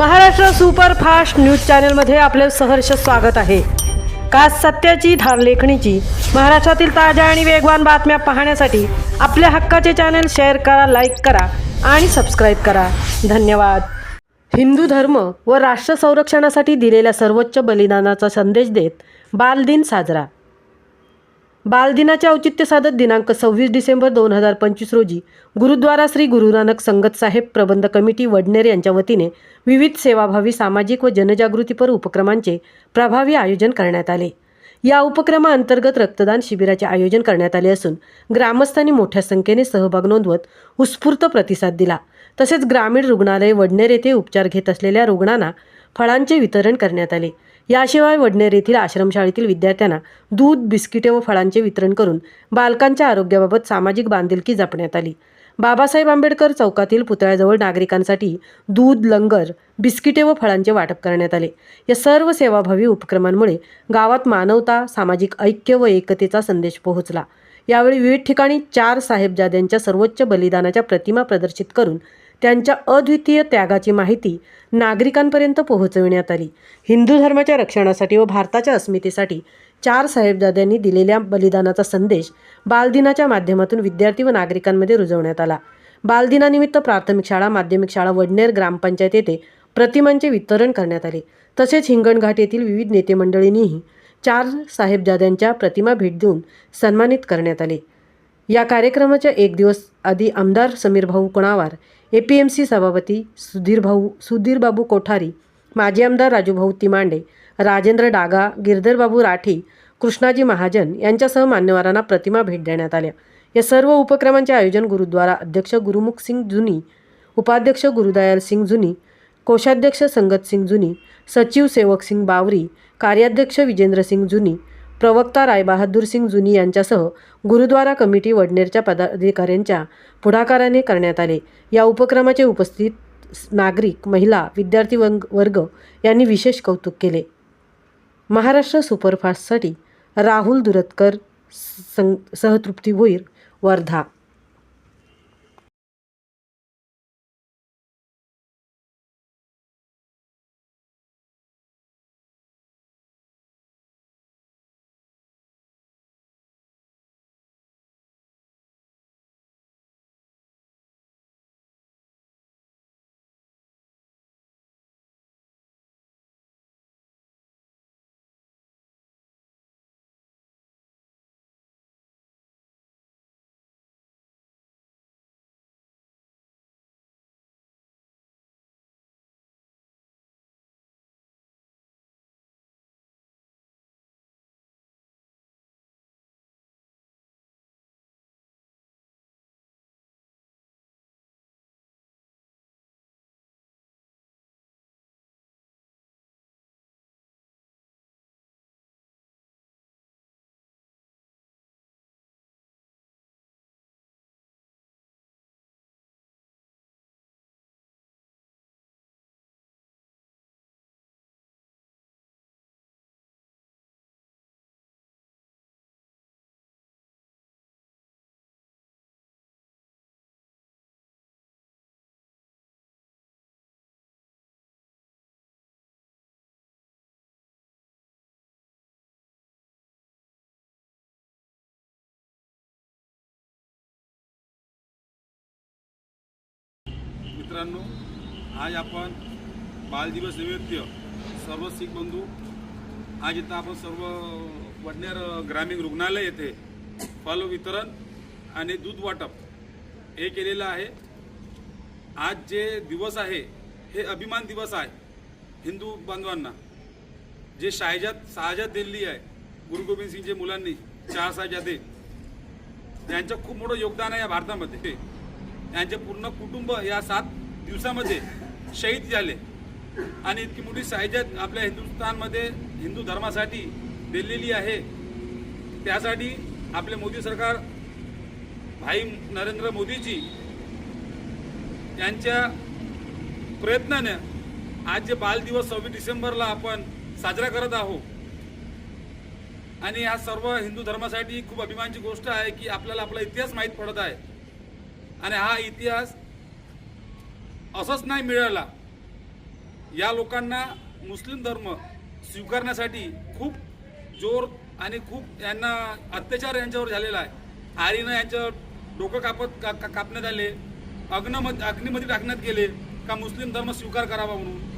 Maharashtra superfast news चॅनलमध्ये आपले सहर्ष स्वागत आहे। का सत्याची धार लेखणीची महाराष्ट्रातील ताज्या आणि वेगवान बातम्या पाहण्यासाठी आपल्या हक्काचे चॅनल शेअर करा, लाईक करा आणि सबस्क्राइब करा। धन्यवाद। हिंदू धर्म व राष्ट्र संरक्षणासाठी दिलेल्या सर्वोच्च बलिदानाचा संदेश देत बालदिन साजरा। बालदिनाचे औचित्य साधत दिनांक 26 डिसेंबर 2025 रोजी गुरुद्वारा श्री गुरु नानक संगत साहेब प्रबंध कमिटी वडनेर यांच्या वतीने विविध सेवाभावी सामाजिक व जनजागृतीपर उपक्रमांचे प्रभावी आयोजन करण्यात आले। या उपक्रमाअंतर्गत रक्तदान शिबिराचे आयोजन करण्यात आले असून ग्रामस्थांनी मोठ्या संख्येने सहभाग नोंदवत उत्स्फूर्त प्रतिसाद दिला। तसेच ग्रामीण रुग्णालय वडनेर येथे उपचार घेत असलेल्या रुग्णांना फळांचे वितरण करण्यात आले। याशिवाय वडनेर येथील आश्रमशाळेतील विद्यार्थ्यांना दूध, बिस्किटे व फळांचे वितरण करून बालकांच्या आरोग्याबाबत सामाजिक बांधिलकी जपण्यात आली। बाबासाहेब आंबेडकर चौकातील पुतळ्याजवळ नागरिकांसाठी दूध, लंगर, बिस्किटे व फळांचे वाटप करण्यात आले। या सर्व सेवाभावी उपक्रमांमुळे गावात मानवता, सामाजिक ऐक्य व एकतेचा संदेश पोहोचला। यावेळी विविध ठिकाणी 4 साहेबजाद्यांच्या सर्वोच्च बलिदानाच्या प्रतिमा प्रदर्शित करून त्यांच्या अद्वितीय त्यागाची माहिती नागरिकांपर्यंत पोहोचविण्यात आली। हिंदू धर्माच्या रक्षणासाठी व भारताच्या अस्मितेसाठी 4 साहेबजाद्यांनी दिलेल्या बलिदानाचा संदेश बालदिनाच्या माध्यमातून विद्यार्थी व नागरिकांमध्ये रुजवण्यात आला। बालदिनानिमित्त प्राथमिक शाळा, माध्यमिक शाळा वडनेर ग्रामपंचायत येथे प्रतिमांचे वितरण करण्यात आले। तसेच हिंगणघाट येथील विविध नेते मंडळींनीही 4 साहेबजाद्यांच्या प्रतिमा भेट देऊन सन्मानित करण्यात आले। या कार्यक्रमाच्या एक दिवस आधी आमदार समीरभाऊ कुणावार, APMC सभापती सुधीरबाबू कोठारी, माजी आमदार राजूभाऊ तिमांडे, राजेंद्र डागा, गिरधरबाबू राठी, कृष्णाजी महाजन यांच्यासह मान्यवरांना प्रतिमा भेट देण्यात आल्या। या सर्व उपक्रमांचे आयोजन गुरुद्वारा अध्यक्ष गुरुमुख सिंग जुनी, उपाध्यक्ष गुरुदयाल सिंग जुनी, कोषाध्यक्ष संगत सिंग जुनी, सचिव सेवक सिंग बावरी, कार्याध्यक्ष विजेंद्र सिंग जुनी, प्रवक्ता रायबहादूर सिंग जुनी यांच्यासह गुरुद्वारा कमिटी वडनेरच्या पदाधिकाऱ्यांच्या पुढाकाराने करण्यात आले। या उपक्रमाचे उपस्थित नागरिक, महिला, विद्यार्थी वर्ग यांनी विशेष कौतुक केले। महाराष्ट्र सुपरफास्टसाठी राहुल दुरतकर, सहतृप्ती भोईर, वर्धा। मित्रांनो, आज आपण बालदिवस निमित्त सर्व शीख बंधू आज इथं आपण सर्व वडनेर ग्रामीण रुग्णालय येथे फल वितरण आणि दूध वाटप हे केलेलं आहे। आज जे दिवस आहे हे अभिमान दिवस आहे हिंदू बांधवांना। जे शहाजाद दिल्ली आहे, गुरु गोविंद सिंगच्या मुलांनी 4 साहेबजादे, त्यांचं खूप मोठं योगदान आहे या भारतामध्ये। त्यांचे पूर्ण कुटुंब या 7 दिवसामध्ये शहीद झाले आणि इतकी मोठी साहेजात आपल्या हिंदुस्थानमध्ये हिंदू धर्मासाठी दिलेली आहे। त्यासाठी आपले मोदी सरकार भाई नरेंद्र मोदीजी यांच्या प्रयत्नाने आज जे बाल दिवस 26 डिसेंबरला आपण साजरा करत आहोत आणि या सर्व हिंदू धर्मासाठी खूप अभिमानाची गोष्ट आहे की आपल्याला आपला इतिहास माहीत पडत आहे आणि हा इतिहास असंच नाही मिळाला। या लोकांना मुस्लिम धर्म स्वीकारण्यासाठी खूप जोर आणि खूप यांना अत्याचार यांच्यावर झालेला आहे. आरीनं यांचं डोकं कापण्यात आले, अग्नीमध्ये टाकण्यात गेले का मुस्लिम धर्म स्वीकार करावा म्हणून.